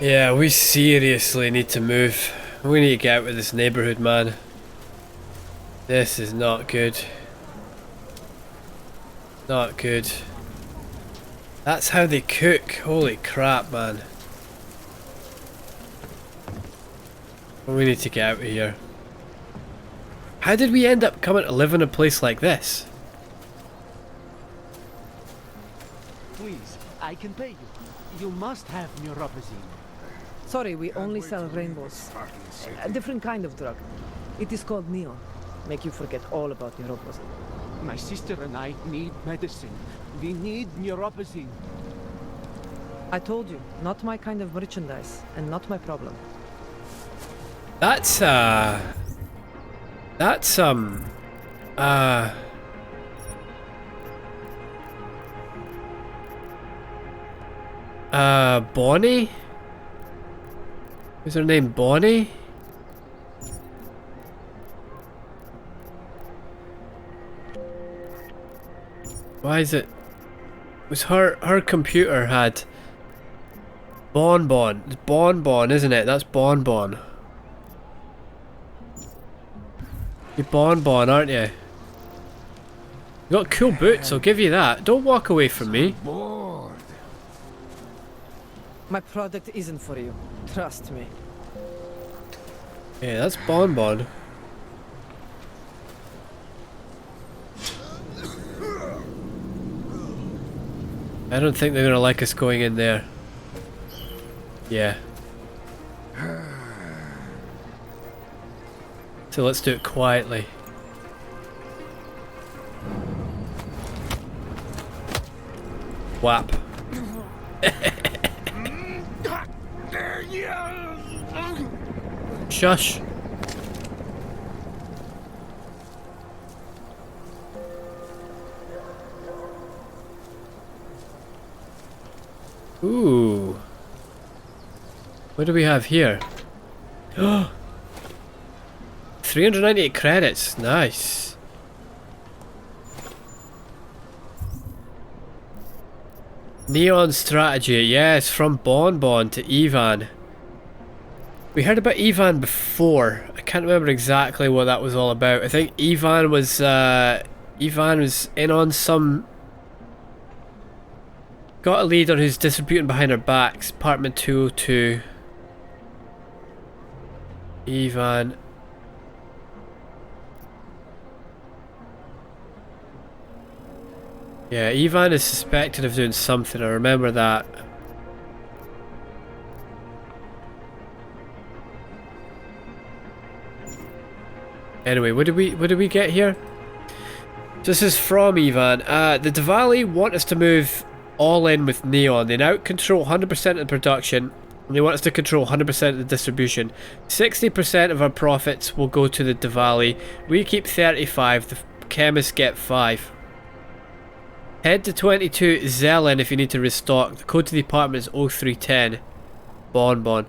Yeah, we seriously need to move. We need to get out of this neighborhood, man. This is not good. Not good. That's how they cook. Holy crap, man. We need to get out of here. How did we end up coming to live in a place like this? Please, I can pay you. You must have neuropathy. Sorry, we only sell rainbows. A different kind of drug. It is called neon. Make you forget all about neuropathy. My sister and I need medicine. We need neuropathy. I told you, not my kind of merchandise, and not my problem. That's Bonnie? Is her name Bonnie? Why is it? Was her computer had Bonbon? It's Bonbon, isn't it? That's Bonbon. You're Bonbon, aren't you? You got cool boots, I'll give you that. Don't walk away from me. My product isn't for you. Trust me. Yeah, that's Bonbon. I don't think they're gonna like us going in there. Yeah. So let's do it quietly. Whap. Shush. Ooh. What do we have here? 398 credits. Nice. Neon strategy. Yes, from Bonbon to Ivan. We heard about Ivan before. I can't remember exactly what that was all about. I think Ivan was in on some... Got a lead on who's distributing behind our backs. Apartment 202. Ivan. Yeah, Ivan is suspected of doing something. I remember that. Anyway, what did we get here? This is from Ivan. The Diwali want us to move all in with Neon. They now control 100% of the production, and they want us to control 100% of the distribution. 60% of our profits will go to the Diwali. We keep 35. The chemists get 5. Head to 22 Zelen if you need to restock. The code to the apartment is 0310. Bonbon.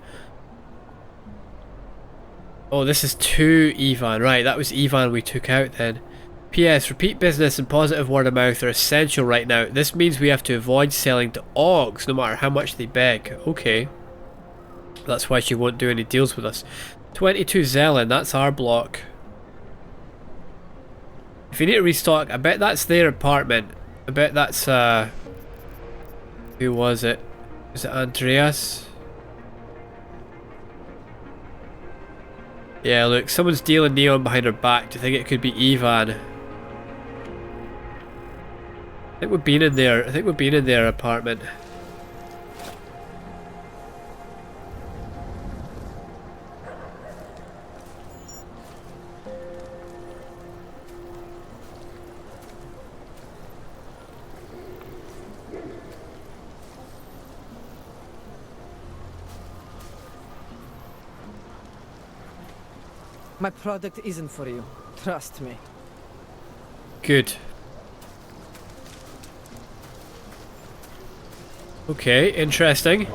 Oh, this is to Ivan. Right, that was Ivan we took out then. P.S. Repeat business and positive word of mouth are essential right now. This means we have to avoid selling to Augs no matter how much they beg. Okay. That's why she won't do any deals with us. 22 Zelen, that's our block. If you need to restock, I bet that's their apartment. I bet that's, who was it? Was it Andreas? Yeah, look, someone's dealing Neon behind her back. Do you think it could be Ivan? I think we've been in there. I think we've been in their apartment. My product isn't for you. Trust me. Good. Okay, interesting.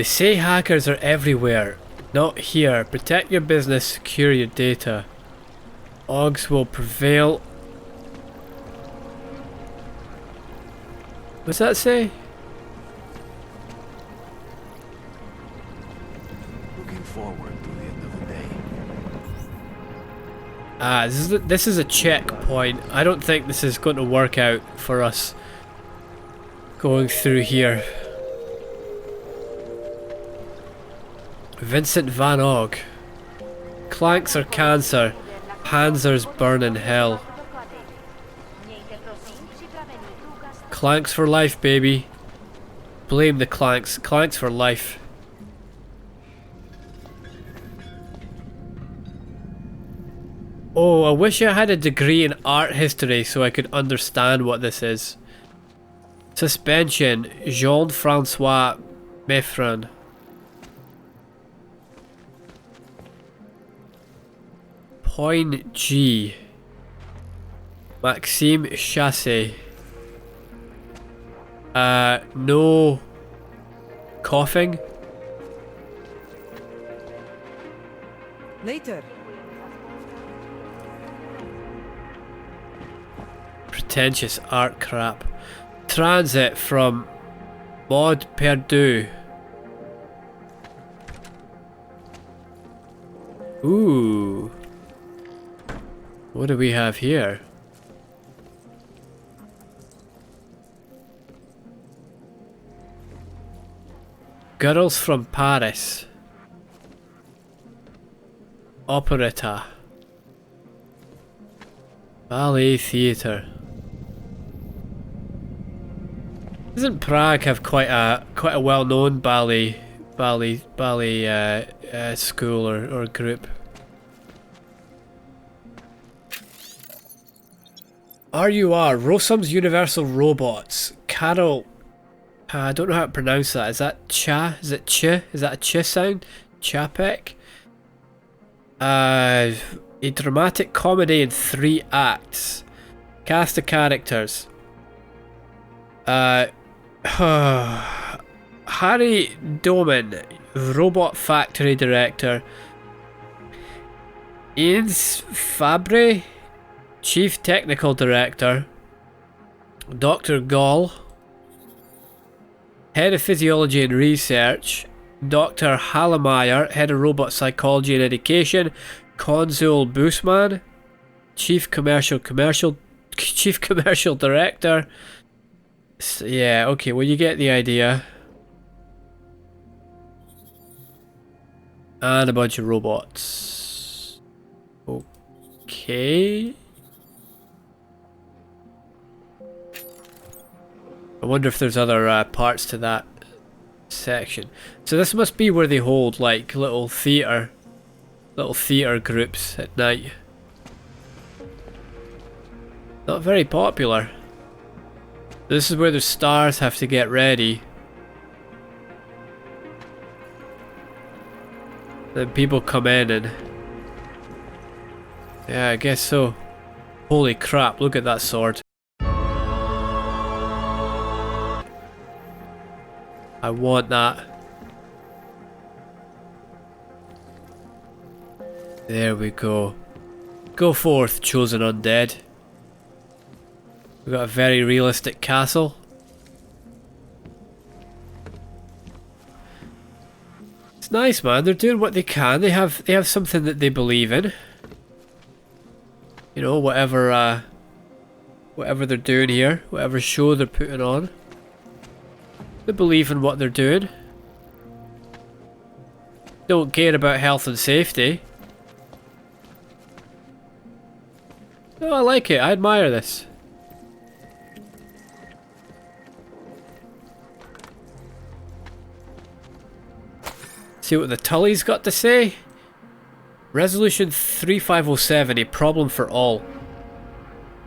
They say hackers are everywhere. Not here. Protect your business, secure your data. Augs will prevail. What's that say? Looking forward to the end of the day. Ah, this is a checkpoint. I don't think this is going to work out for us going through here. Vincent Van Aug. Clanks are cancer. Panzers burn in hell. Clanks for life, baby. Blame the clanks. Clanks for life. Oh, I wish I had a degree in art history so I could understand what this is. Suspension. Jean-Francois Meffran. Point G. Maxime Chassé. No coughing. Later. Pretentious art crap. Transit from Maud Perdue. Ooh. What do we have here? Girls from Paris. Operetta. Ballet theatre. Doesn't Prague have quite a well-known ballet school or group? RUR, Rossum's Universal Robots. Carol, I don't know how to pronounce that. Is that cha? Is it ch? Is that a ch sound? Chapek? A dramatic comedy in 3 acts. Cast of characters. Harry Doman, Robot Factory Director. Ines Fabre, Chief Technical Director. Dr. Gall, Head of Physiology and Research. Dr. Hallemeyer, Head of Robot Psychology and Education. Consul Boosman, Chief Commercial Director. So, yeah, okay, well you get the idea. And a bunch of robots. Okay. I wonder if there's other parts to that section. So this must be where they hold like little theatre groups at night. Not very popular. This is where the stars have to get ready. Then people come in and... yeah, I guess so. Holy crap, look at that sword. I want that. There we go. Go forth, chosen undead. We've got a very realistic castle. It's nice, man. They're doing what they can. They have something that they believe in. You know, whatever they're doing here, whatever show they're putting on. They believe in what they're doing. Don't care about health and safety. Oh, I like it. I admire this. See what the Tully's got to say? Resolution 3507, a problem for all.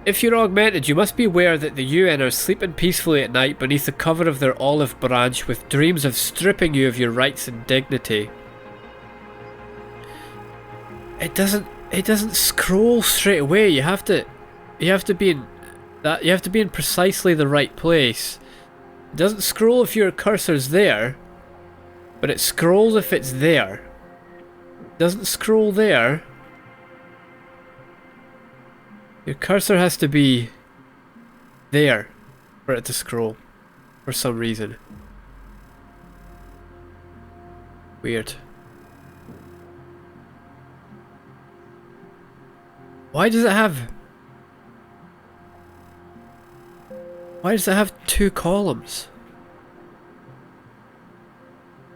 If you're augmented, you must be aware that the UN are sleeping peacefully at night beneath the cover of their olive branch with dreams of stripping you of your rights and dignity. It doesn't scroll straight away. You have to be in precisely the right place. It doesn't scroll if your cursor's there. But it scrolls if it's there. Doesn't scroll there. Your cursor has to be there for it to scroll. For some reason. Weird. Why does it have... Why does it have 2 columns?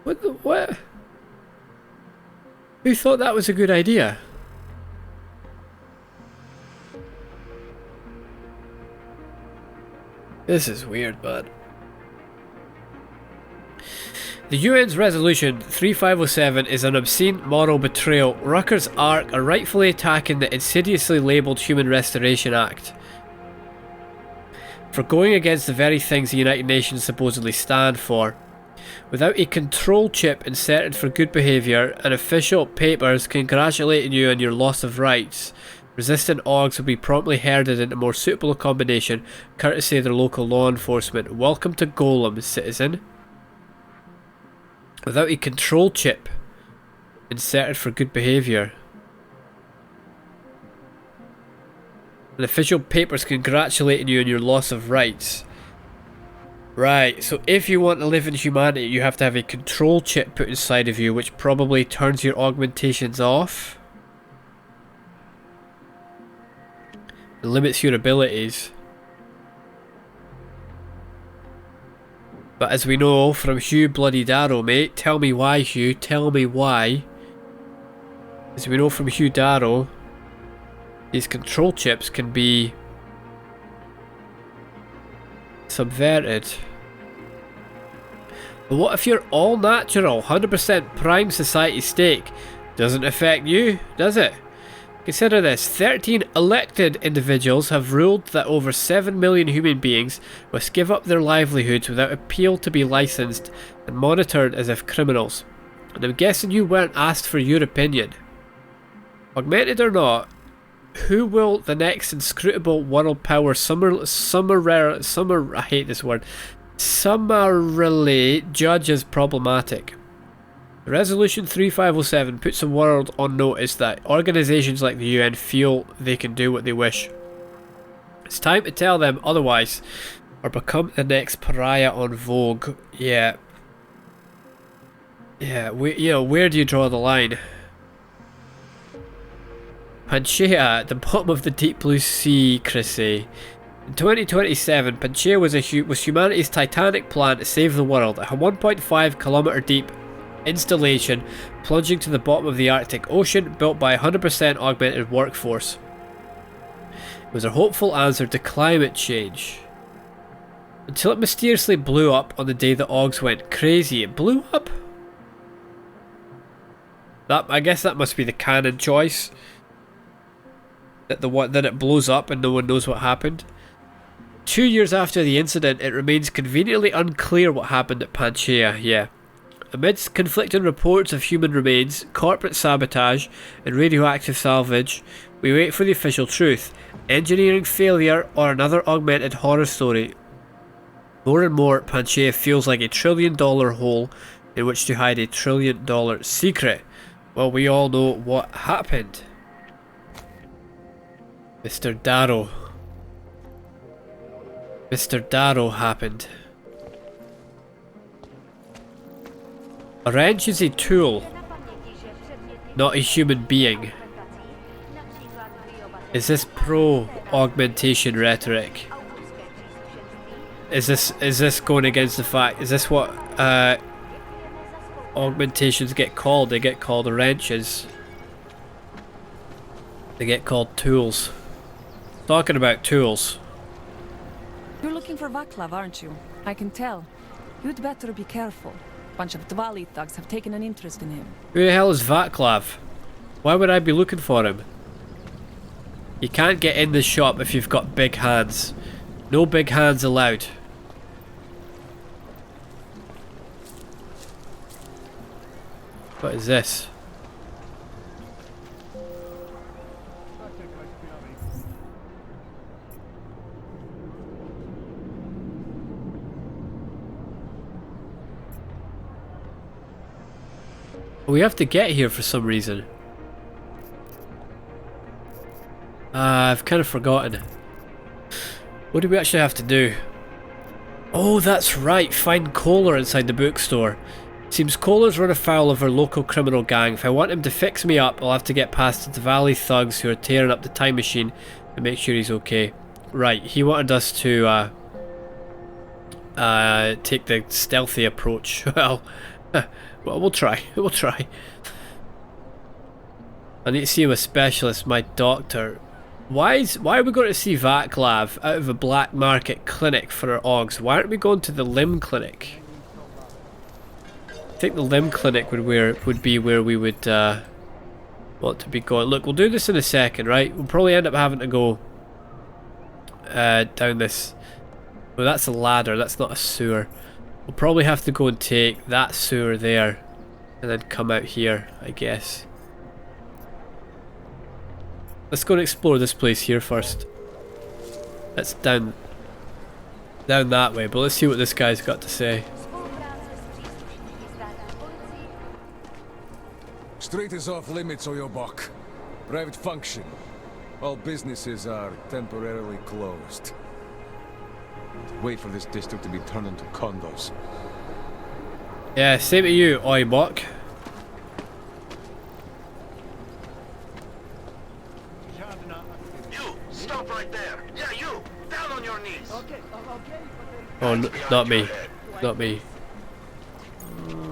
What the... what? Who thought that was a good idea? This is weird, man. The UN's Resolution 3507 is an obscene moral betrayal. Rucker's Ark are rightfully attacking the insidiously labelled Human Restoration Act for going against the very things the United Nations supposedly stand for. Without a control chip inserted for good behaviour and official papers congratulating you on your loss of rights, resistant Augs will be promptly herded into more suitable accommodation courtesy of their local law enforcement. Welcome to Golem, citizen. Without a control chip inserted for good behaviour. And official papers congratulating you on your loss of rights. Right, so if you want to live in humanity, you have to have a control chip put inside of you, which probably turns your augmentations off. It limits your abilities. But as we know from Hugh Bloody Darrow, mate, tell me why, Hugh, tell me why. As we know from Hugh Darrow, these control chips can be subverted. But what if you're all natural, 100% prime society steak? Doesn't affect you, does it? Consider this, 13 elected individuals have ruled that over 7 million human beings must give up their livelihoods without appeal to be licensed and monitored as if criminals. And I'm guessing you weren't asked for your opinion. Augmented or not, who will the next inscrutable world power I hate this word, summarily judge as problematic? Resolution 3507 puts the world on notice that organisations like the UN feel they can do what they wish. It's time to tell them otherwise, or become the next pariah on Vogue. Yeah. Yeah, where do you draw the line? Pangaea at the bottom of the deep blue sea, Chrissy. In 2027, Pangaea was humanity's titanic plan to save the world. A 1.5 kilometre deep installation plunging to the bottom of the Arctic Ocean, built by a 100% augmented workforce. It was a hopeful answer to climate change. Until it mysteriously blew up on the day the Augs went crazy. It blew up? I guess that must be the canon choice. That it blows up and no one knows what happened. 2 years after the incident, it remains conveniently unclear what happened at Pangaea, yeah. Amidst conflicting reports of human remains, corporate sabotage, and radioactive salvage, we wait for the official truth. Engineering failure or another augmented horror story. More and more, Pangaea feels like a $1 trillion hole in which to hide a $1 trillion secret. Well, we all know what happened. Mr. Darrow. Mr. Darrow happened. A wrench is a tool, not a human being. Is this pro-augmentation rhetoric? Is this going against the fact? Is this what augmentations get called? They get called wrenches. They get called tools. Talking about tools. You're looking for Vaclav, aren't you? I can tell. You'd better be careful. Bunch of Dvali thugs have taken an interest in him. Who the hell is Vaclav? Why would I be looking for him? You can't get in the shop if you've got big hands. No big hands allowed. What is this? We have to get here for some reason. I've kind of forgotten. What do we actually have to do? Oh, that's right. Find Kohler inside the bookstore. Seems Kohler's run afoul of our local criminal gang. If I want him to fix me up, I'll have to get past the Valley thugs who are tearing up the time machine and make sure he's okay. Right, he wanted us to take the stealthy approach. Well, we'll try. We'll try. I need to see him a specialist, my doctor. Why are we going to see Vaclav out of a black market clinic for our Augs? Why aren't we going to the limb clinic? I think the limb clinic would be where we would want to be going. Look, we'll do this in a second, right? We'll probably end up having to go down this. Well, that's a ladder. That's not a sewer. We'll probably have to go and take that sewer there, and then come out here, I guess. Let's go and explore this place here first. That's down that way, but let's see what this guy's got to say. Street is off limits, Oyobok. Private function. All businesses are temporarily closed. Wait for this district to be turned into condos. Yeah, same to you, Oybok. You, stop right there. Yeah, you, down on your knees. Okay, okay. Oh, not me. Not me.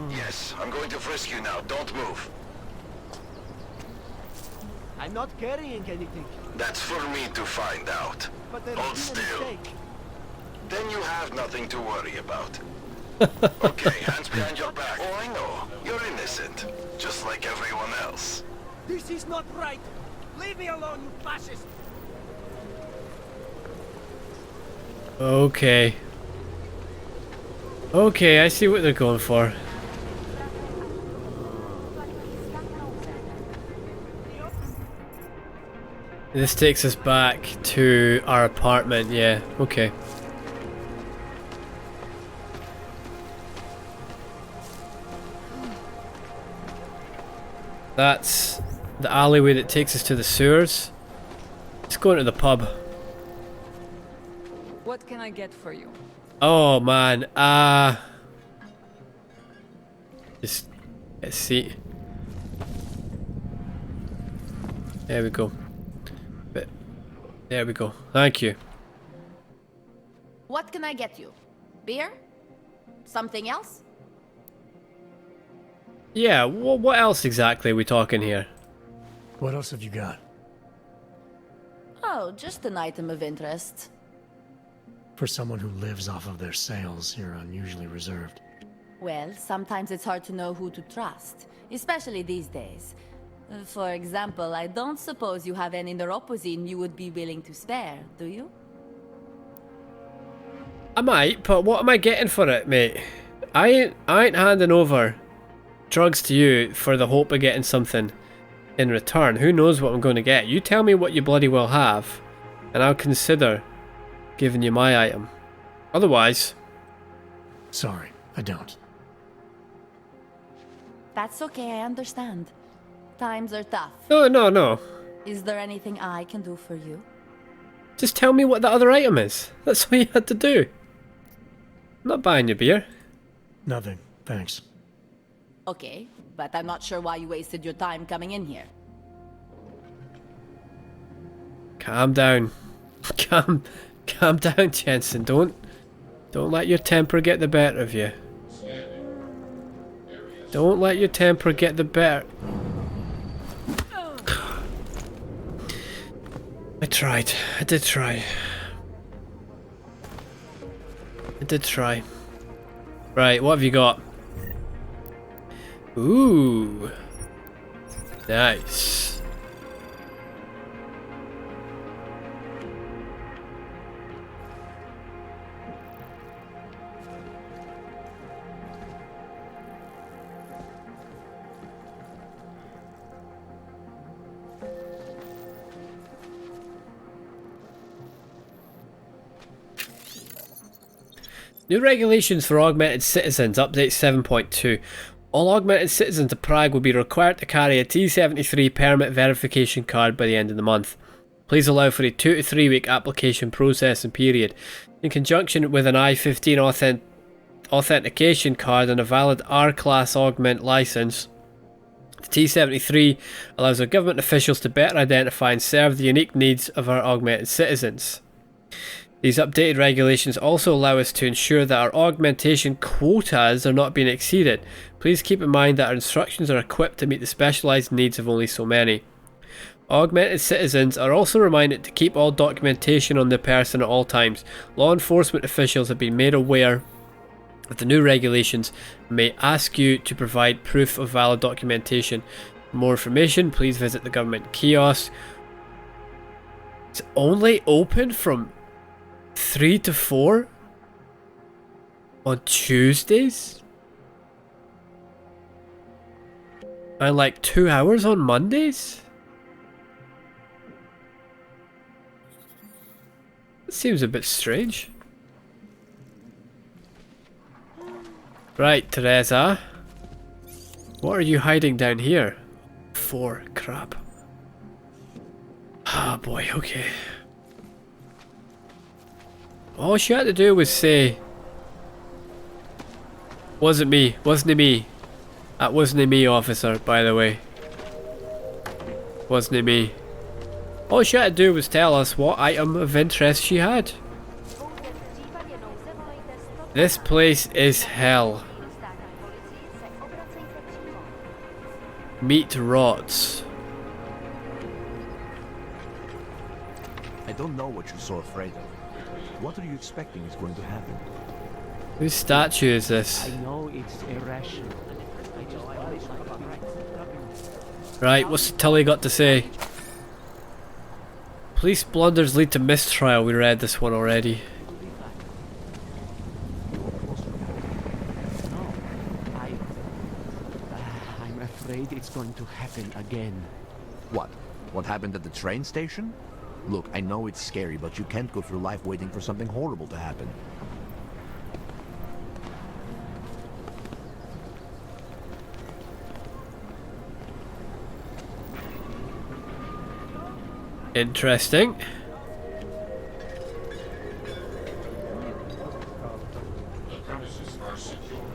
Yes, I'm going to frisk you now. Don't move. I'm not carrying anything. That's for me to find out. But there Hold has been a still. mistake. Then you have nothing to worry about. Okay, hands behind your back. Oh, I know. You're innocent. Just like everyone else. This is not right. Leave me alone, you fascist. Okay. Okay, I see what they're going for. This takes us back to our apartment, yeah, okay. That's the alleyway that takes us to the sewers. Let's go into the pub. What can I get for you? Oh man, just a seat. There we go. There we go. Thank you. What can I get you? Beer? Something else? Yeah, what else exactly are we talking here? What else have you got? Oh, just an item of interest. For someone who lives off of their sales, you're unusually reserved. Well, sometimes it's hard to know who to trust, especially these days. For example, I don't suppose you have any neuropozyne you would be willing to spare, do you? I might, but what am I getting for it, mate? I ain't handing over drugs to you for the hope of getting something in return. Who knows what I'm going to get? You tell me what you bloody well have, and I'll consider giving you my item. Otherwise... Sorry, I don't. That's okay, I understand. Times are tough. No. Is there anything I can do for you? Just tell me what the other item is. That's all you had to do. I'm not buying you beer. Nothing, thanks. Okay, but I'm not sure why you wasted your time coming in here. Calm down. Calm down, Jensen. Don't let your temper get the better of you. Don't let your temper get the better. I did try. Right, what have you got? Ooh. Nice. New regulations for augmented citizens, update 7.2. All augmented citizens of Prague will be required to carry a T73 permit verification card by the end of the month. Please allow for a 2 to 3 week application processing period. In conjunction with an I-15 authentication card and a valid R-Class augment license, the T73 allows our government officials to better identify and serve the unique needs of our augmented citizens. These updated regulations also allow us to ensure that our augmentation quotas are not being exceeded. Please keep in mind that our instructions are equipped to meet the specialised needs of only so many. Augmented citizens are also reminded to keep all documentation on their person at all times. Law enforcement officials have been made aware of the new regulations and may ask you to provide proof of valid documentation. For more information, please visit the government kiosk. It's only open from 3 to 4 on Tuesdays and like 2 hours on Mondays? That seems a bit strange. Right, Teresa. What are you hiding down here? 4, crap. Ah, boy, okay. All she had to do was say, wasn't me, wasn't it me? That wasn't it me, officer, by the way. Wasn't it me? All she had to do was tell us what item of interest she had. This place is hell. Meat rots. I don't know what you're so afraid of. What are you expecting is going to happen? Whose statue is this? I know it's irrational. Right, what's the Tully got to say? Police blunders lead to mistrial. We read this one already. No, I'm afraid it's going to happen again. What? What happened at the train station? Look, I know it's scary, but you can't go through life waiting for something horrible to happen. Interesting.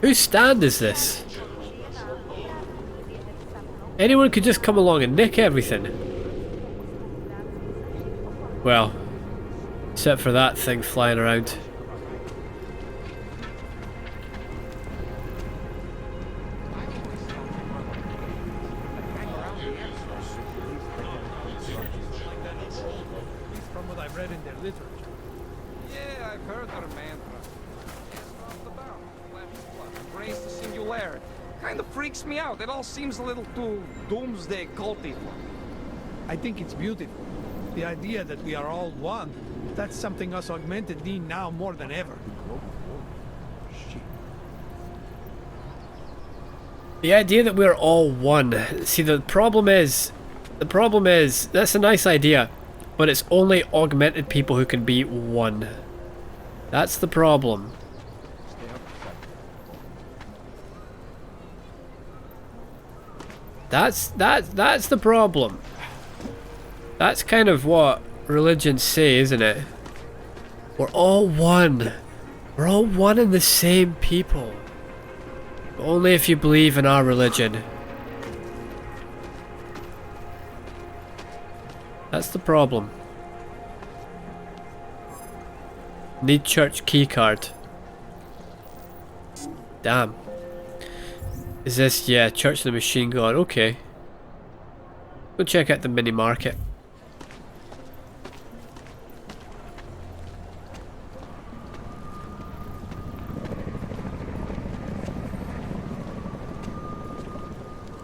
Whose stand is this? Anyone could just come along and nick everything. Well, except for that thing flying around. From what I've read in their literature. Yeah, I've heard their mantra. Embrace the singularity. Kind of freaks me out. It all seems a little too doomsday culty. I think it's beautiful. The idea that we are all one, that's something us augmented need now more than ever. The idea that we're all one. See, the problem is, that's a nice idea, but it's only augmented people who can be one. That's the problem. That's the problem. That's kind of what religions say, isn't it? We're all one. We're all one and the same people. But only if you believe in our religion. That's the problem. Need church keycard. Damn. Is this, yeah, Church of the Machine God, okay. Go check out the mini market.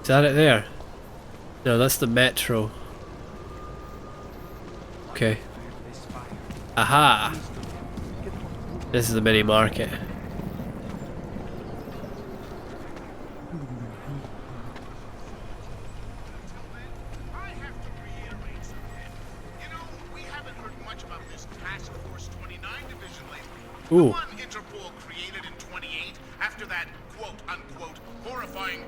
Is that it there? No, that's the metro. Okay. Aha! This is the mini market. Ooh. One Interpol created in 28 after that quote-unquote horrifying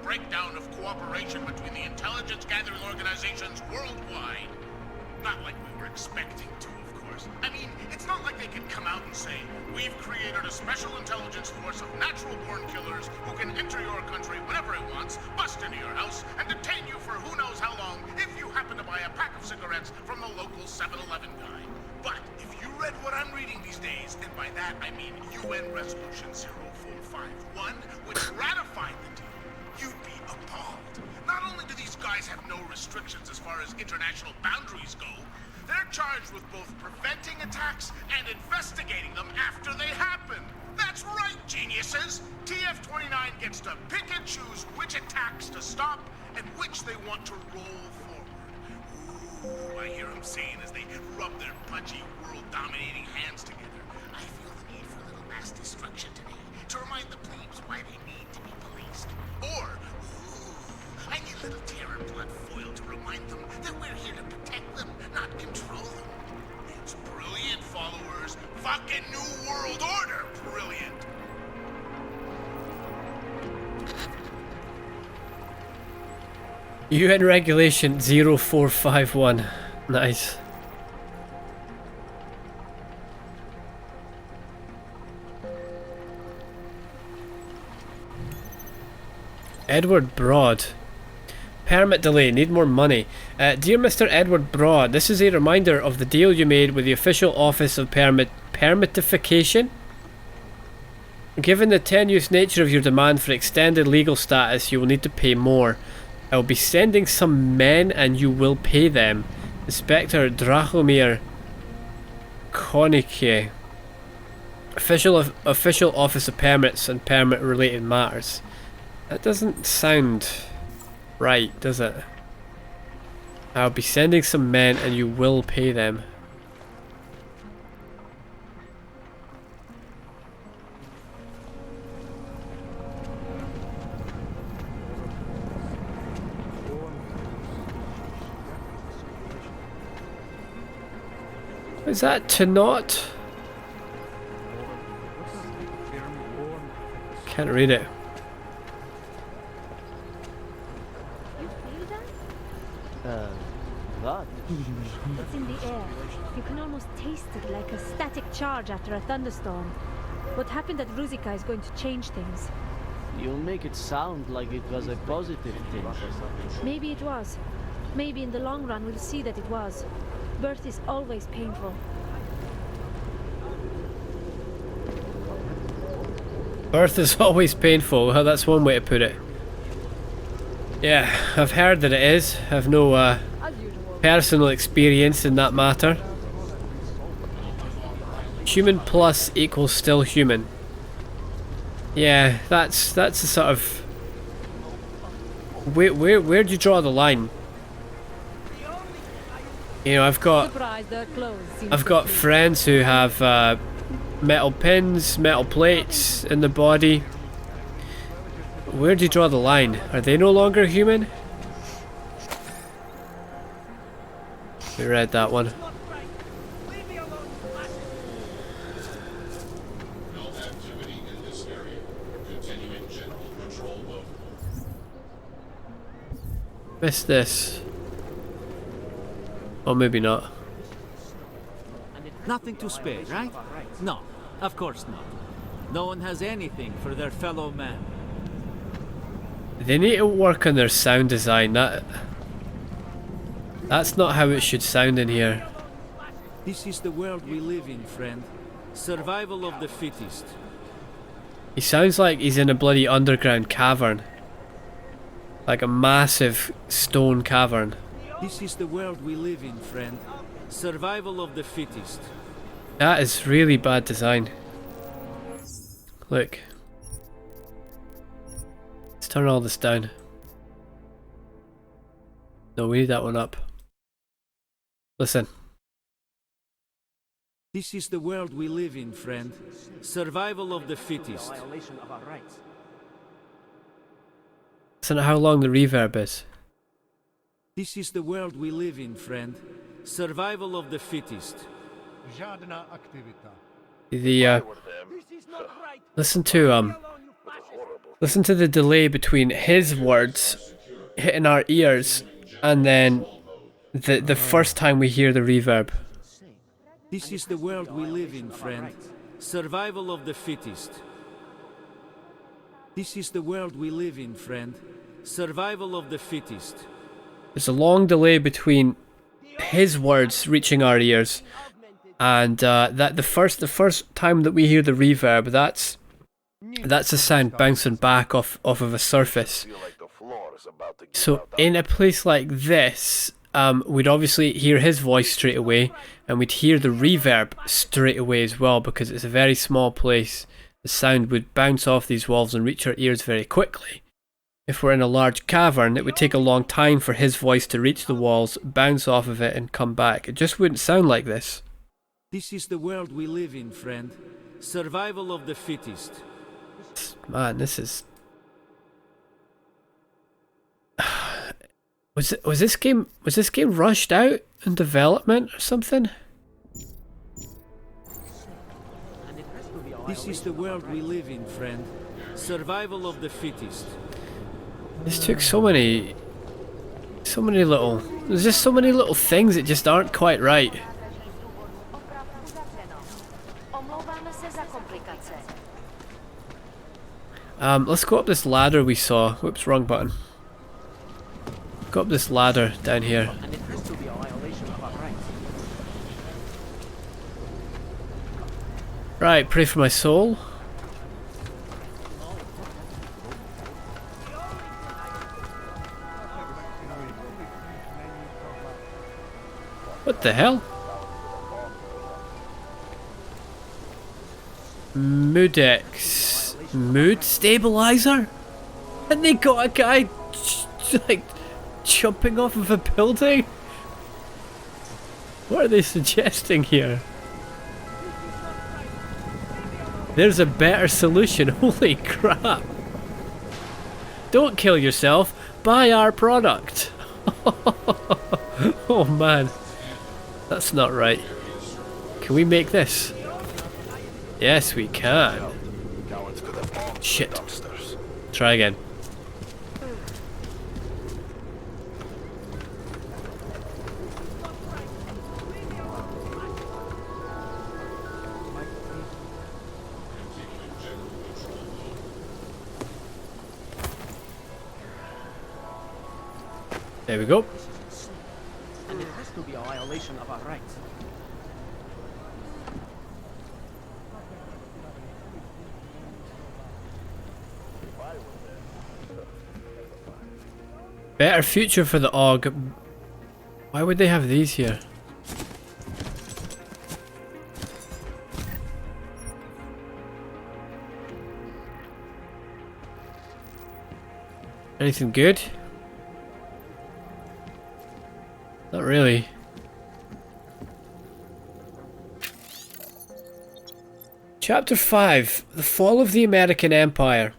gathering organizations worldwide. Not like we were expecting to, of course. I mean, it's not like they can come out and say, we've created a special intelligence force of natural-born killers who can enter your country whenever it wants, bust into your house, and detain you for who knows how long if you happen to buy a pack of cigarettes from the local 7-Eleven guy. But if you read what I'm reading these days, and by that I mean UN Resolution 0451, which ratified the deal, you'd be appalled. Not only do these guys have no restrictions as far as international boundaries go, they're charged with both preventing attacks and investigating them after they happen. That's right, geniuses! TF-29 gets to pick and choose which attacks to stop and which they want to roll forward. Ooh, I hear them saying as they rub their pudgy, world-dominating hands together. I feel the need for a little mass destruction today to remind the plebes why they need to be policed. Or, I need a little terror blood foil to remind them that we're here to protect them, not control them. It's brilliant, followers. Fucking New World Order brilliant. UN Regulation 0451. Nice. Edward Broad. Permit delay, need more money. Dear Mr. Edward Broad, this is a reminder of the deal you made with the official office of permitification. Given the tenuous nature of your demand for extended legal status, you will need to pay more. I will be sending some men and you will pay them. Inspector Drahomir Konike. Official Office of Permits and Permit Related Matters. That doesn't sound right, does it? I'll be sending some men and you will pay them. Is that to not? Can't read it. What? It's in the air. You can almost taste it like a static charge after a thunderstorm. What happened at Ruzika is going to change things. You make it sound like it was a positive thing. Maybe it was. Maybe in the long run we'll see that it was. Birth is always painful. Birth is always painful. Well, that's one way to put it. Yeah, I've heard that it is. I've no personal experience in that matter. Human plus equals still human. Yeah, that's the sort of where do you draw the line? You know, I've got friends who have metal pins, metal plates in the body. Where do you draw the line? Are they no longer human? We read that one. Missed this. Or maybe not. Nothing to spare, right? No, of course not. No one has anything for their fellow man. They need to work on their sound design. That's not how it should sound in here. This is the world we live in, friend. Survival of the fittest. He sounds like he's in a bloody underground cavern. Like a massive stone cavern. This is the world we live in, friend. Survival of the fittest. That is really bad design. Look. Let's turn all this down. No, we need that one up. Listen. This is the world we live in, friend. Survival of the fittest. Listen to how long the reverb is. This is the world we live in, friend. Survival of the fittest. Listen to the delay between his words hitting our ears and then the first time we hear the reverb. This is the world we live in, friend. Survival of the fittest. This is the world we live in, friend. Survival of the fittest. There's a long delay between his words reaching our ears and that the first time that we hear the reverb, that's a sound bouncing back off of a surface. So in a place like this, we'd obviously hear his voice straight away, and we'd hear the reverb straight away as well, because it's a very small place. The sound would bounce off these walls and reach our ears very quickly. If we're in a large cavern, it would take a long time for his voice to reach the walls, bounce off of it, and come back. It just wouldn't sound like this. This is the world we live in, friend. Survival of the fittest. Man, this is... Was this game rushed out in development or something? This is the world we live in, friend. Survival of the fittest. This took so many little... There's just so many little things that just aren't quite right. Let's go up this ladder we saw. Whoops, wrong button. Go up this ladder down here. Right, pray for my soul. What the hell? Moodex. Mood stabilizer? And they got a guy like jumping off of a building? What are they suggesting here? There's a better solution. Holy crap. Don't kill yourself. Buy our product. Oh man. That's not right. Can we make this? Yes, we can. Shit. Try again. There we go. And it has to be a violation of our rights. Better future for the Aug. Why would they have these here? Anything good? Not really. Chapter 5. The Fall of the American Empire.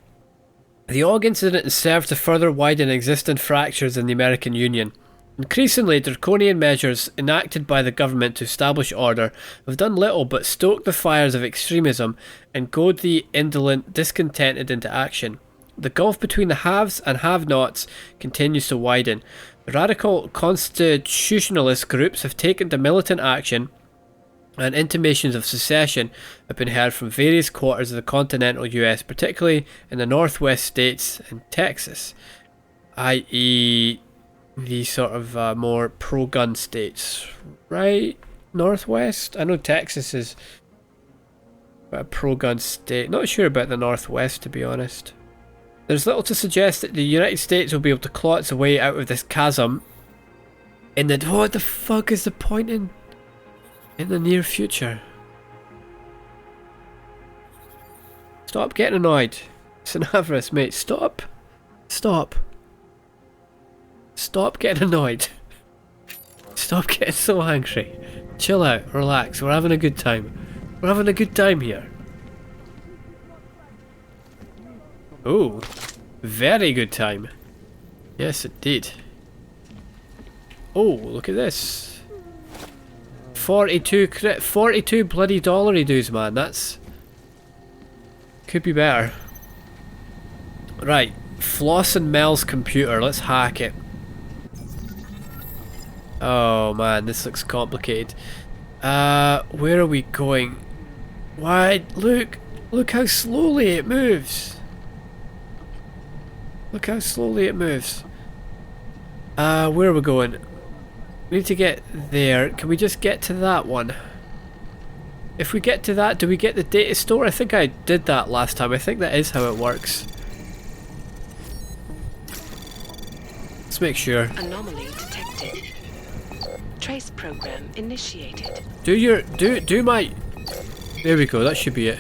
The Aug Incident has served to further widen existing fractures in the American Union. Increasingly, draconian measures enacted by the government to establish order have done little but stoke the fires of extremism and goad the indolent, discontented into action. The gulf between the haves and have-nots continues to widen. The radical constitutionalist groups have taken to militant action, and intimations of secession have been heard from various quarters of the continental US, particularly in the northwest states and Texas, i.e. the sort of more pro-gun states. Right? Northwest? I know Texas is a pro-gun state. Not sure about the northwest, to be honest. There's little to suggest that the United States will be able to claw its way out of this chasm in the... What the fuck is the point in the near future? Stop getting annoyed. Sinavris, mate, stop. Stop. Stop getting annoyed. Stop getting so angry. Chill out, relax, we're having a good time. We're having a good time here. Oh, very good time. Yes, indeed. Oh, look at this. 42 bloody dollary dues, man. That's... could be better. Right, Floss and Mel's computer. Let's hack it. Oh man, this looks complicated. Where are we going? Why, look how slowly it moves. Look how slowly it moves. Where are we going? We need to get there. Can we just get to that one? If we get to that, do we get the data store? I think I did that last time. I think that is how it works. Let's make sure. Anomaly detected. Trace program initiated. Do my... There we go, that should be it.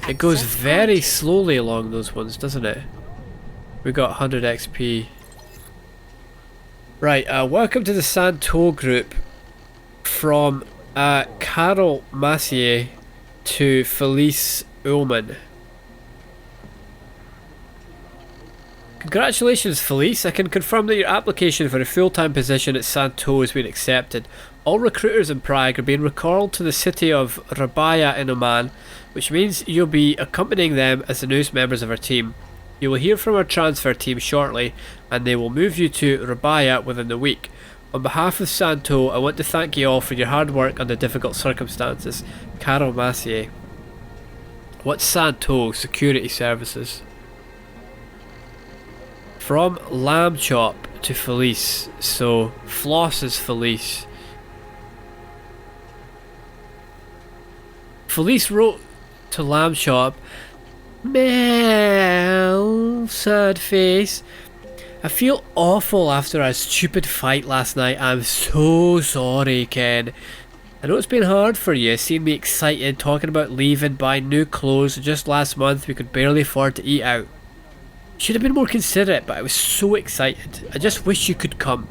It goes very slowly along those ones, doesn't it? We got 100 XP. Right, welcome to the Santo group. From Carol Massier to Felice Ullman. Congratulations, Felice. I can confirm that your application for a full-time position at Santo has been accepted. All recruiters in Prague are being recalled to the city of Rabaya in Oman, which means you'll be accompanying them as the newest members of our team. You will hear from our transfer team shortly, and they will move you to Rabaya within the week. On behalf of Santo, I want to thank you all for your hard work under difficult circumstances. Carol Massier. What's Santo Security Services? From Lamb Chop to Felice. So, Floss is Felice. Felice wrote to Lamb Chop, Mel, sad face. I feel awful after our stupid fight last night. I'm so sorry, Ken. I know it's been hard for you, seeing me excited, talking about leaving, buying new clothes. Just last month we could barely afford to eat out. Should have been more considerate, but I was so excited. I just wish you could come.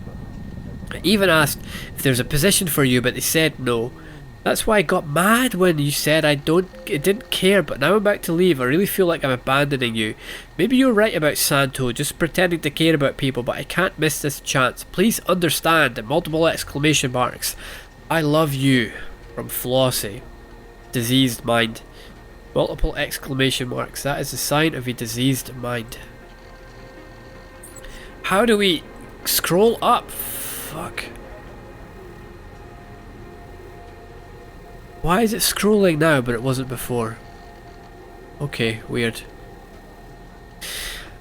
I even asked if there's a position for you, but they said no. That's why I got mad when you said I didn't care, but now I'm about to leave. I really feel like I'm abandoning you. Maybe you're right about Santo, just pretending to care about people, but I can't miss this chance. Please understand, and multiple exclamation marks. I love you. From Flossie. Diseased mind. Multiple exclamation marks. That is a sign of a diseased mind. How do we scroll up? Fuck. Why is it scrolling now but it wasn't before? Okay, weird.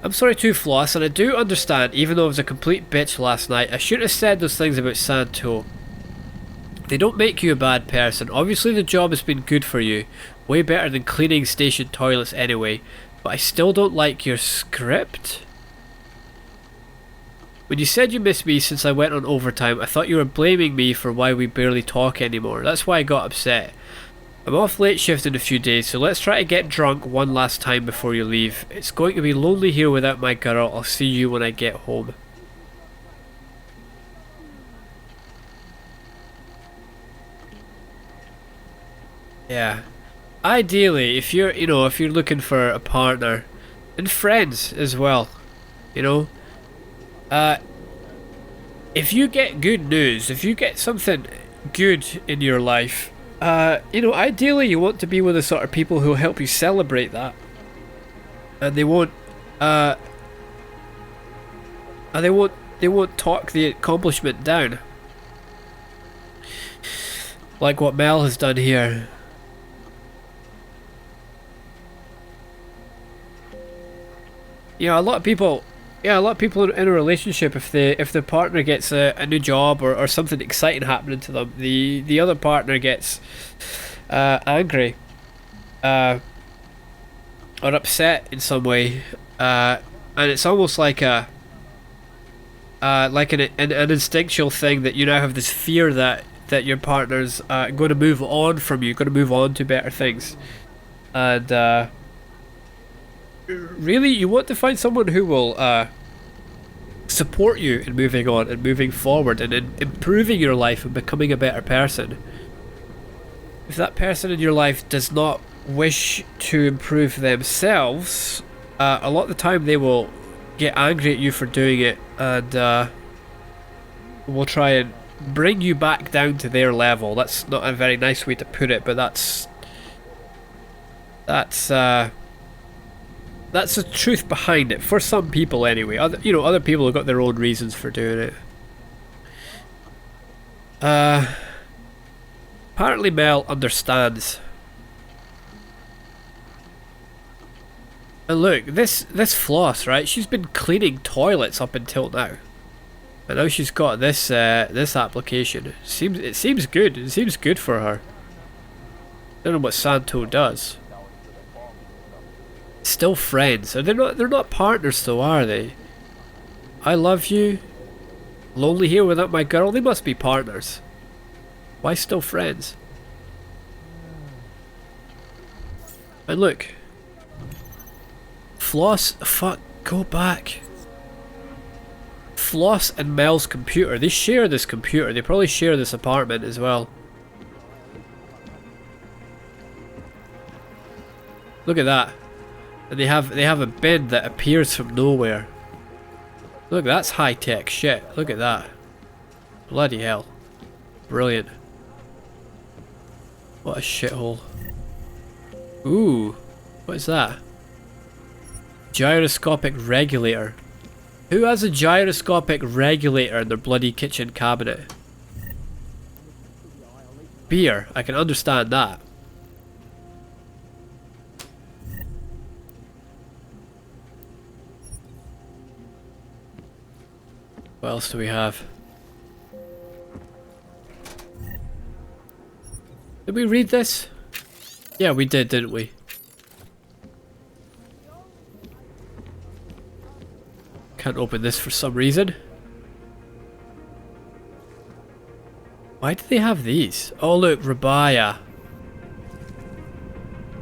I'm sorry too, Floss, and I do understand, even though I was a complete bitch last night, I shouldn't have said those things about Santo. They don't make you a bad person. Obviously the job has been good for you. Way better than cleaning station toilets anyway. But I still don't like your script. When you said you missed me since I went on overtime, I thought you were blaming me for why we barely talk anymore. That's why I got upset. I'm off late shift in a few days, so let's try to get drunk one last time before you leave. It's going to be lonely here without my girl. I'll see you when I get home. Yeah. Ideally, if you're looking for a partner, and friends as well, you know, if you get good news, if you get something good in your life, ideally you want to be with the sort of people who will help you celebrate that, and they won't talk the accomplishment down, like what Mel has done here. You know, a lot of people in a relationship, if the partner gets a new job or something exciting happening to them, the other partner gets angry or upset in some way, and it's almost like an instinctual thing that you now have this fear that your partner's going to move on from you, going to move on to better things, and really you want to find someone who will support you in moving on and moving forward and in improving your life and becoming a better person. If that person in your life does not wish to improve themselves, a lot of the time they will get angry at you for doing it, and will try and bring you back down to their level. That's not a very nice way to put it, but that's That's the truth behind it, for some people anyway. Other people have got their own reasons for doing it. Apparently Mel understands. And look, this Floss, right? She's been cleaning toilets up until now, and now she's got this this application. It seems good. It seems good for her. Don't know what Santo does. Still friends. They're not partners though, are they? I love you. Lonely here without my girl. They must be partners. Why still friends? And look. Floss, fuck, go back. Floss and Mel's computer. They share this computer. They probably share this apartment as well. Look at that. And they have a bed that appears from nowhere. Look, that's high-tech shit. Look at that. Bloody hell. Brilliant. What a shithole. Ooh. What is that? Gyroscopic regulator. Who has a gyroscopic regulator in their bloody kitchen cabinet? Beer. I can understand that. What else do we have? Did we read this? Yeah, we did, didn't we? Can't open this for some reason. Why do they have these? Oh look, Rabaya.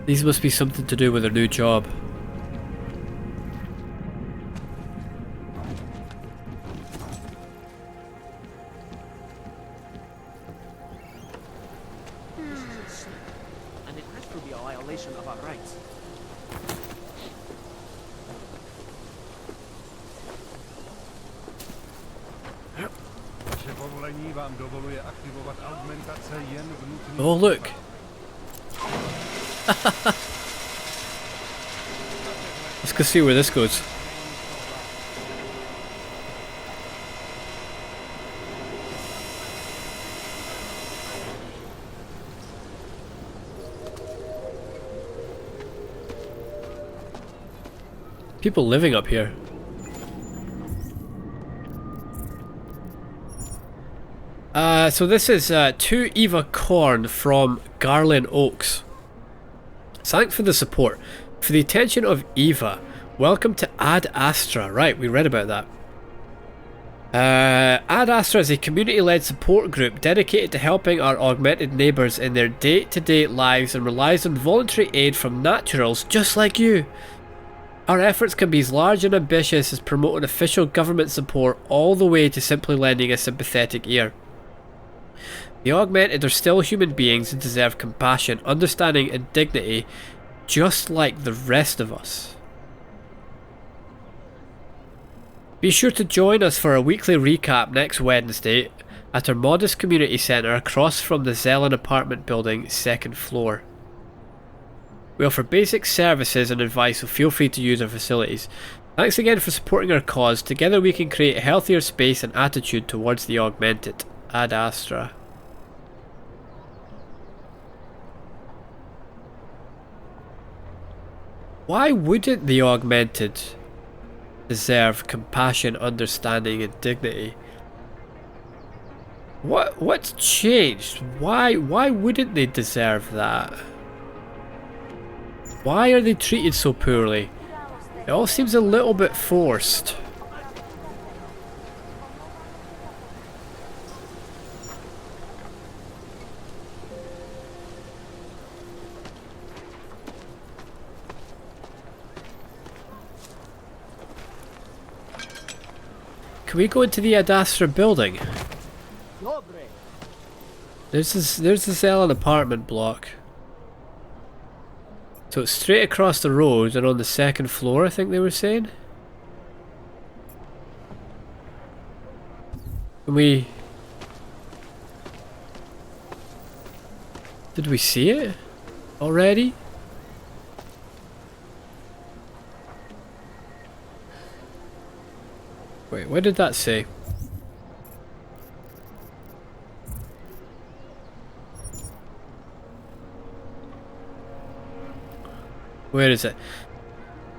These must be something to do with their new job. And it has to be a violation of our rights. Oh look. Let's go see where this goes. People living up here. So this is to Eva Korn from Garland Oaks. Thanks for the support. For the attention of Eva, welcome to Ad Astra. Right, we read about that. Ad Astra is a community-led support group dedicated to helping our augmented neighbours in their day-to-day lives and relies on voluntary aid from naturals just like you. Our efforts can be as large and ambitious as promoting official government support all the way to simply lending a sympathetic ear. The augmented are still human beings and deserve compassion, understanding and dignity just like the rest of us. Be sure to join us for a weekly recap next Wednesday at our modest community centre across from the Zelen apartment building, 2nd floor. We offer basic services and advice, so feel free to use our facilities. Thanks again for supporting our cause. Together we can create a healthier space and attitude towards the augmented. Ad Astra. Why wouldn't the augmented deserve compassion, understanding and dignity? What's changed? Why wouldn't they deserve that? Why are they treated so poorly? It all seems a little bit forced. Can we go into the Ad Astra building? There's the Zelen apartment block. So it's straight across the road and on the 2nd floor, I think they were saying. Can we... Did we see it already? Wait, what did that say? Where is it?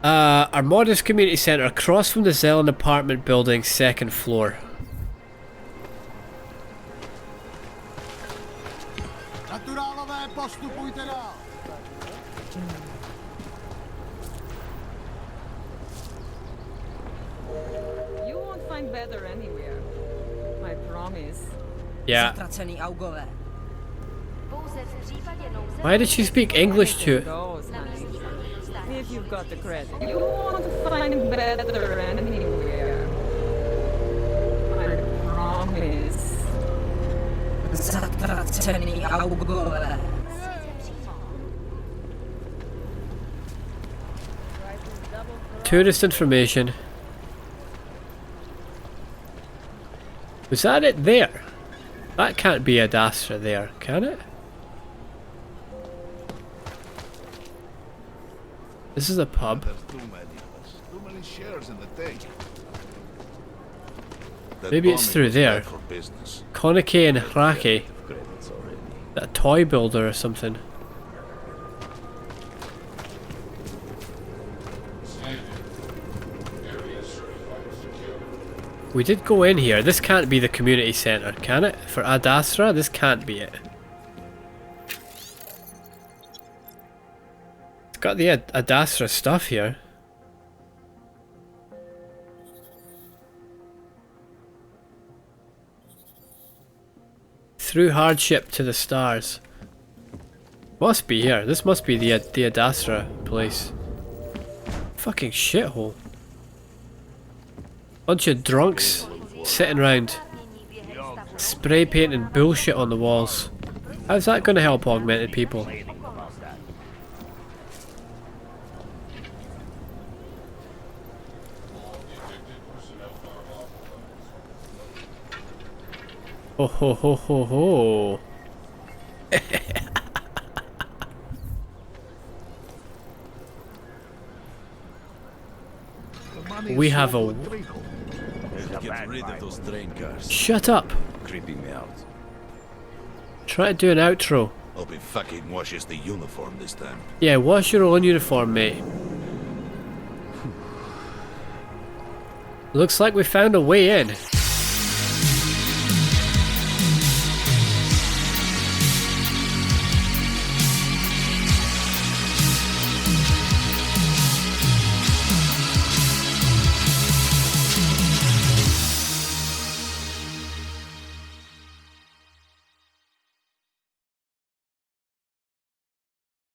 Our modest community centre across from the Zelen apartment building, 2nd floor. You won't find better anywhere. I promise. Yeah. Why did she speak English to it? If you've got the credit. You won't find better anywhere. I promise. Tourist information. Was that it there? That can't be Ad Astra there, can it? This is a pub. Too many shares in the thing. Maybe it's through there. Konike and Hraki. A toy builder or something. We did go in here. This can't be the community centre, can it? For Ad Astra, this can't be it. It's got the Ad Astra stuff here. Through hardship to the stars. Must be here. This must be the Ad Astra place. Fucking shithole. Bunch of drunks sitting around spray painting bullshit on the walls. How's that going to help augmented people? Ho ho ho ho ho. We have a... Get rid of those train cars. Shut up. Creeping me out. Try to do an outro. Hope he fucking washes the uniform this time. Yeah, wash your own uniform, mate. Looks like we found a way in.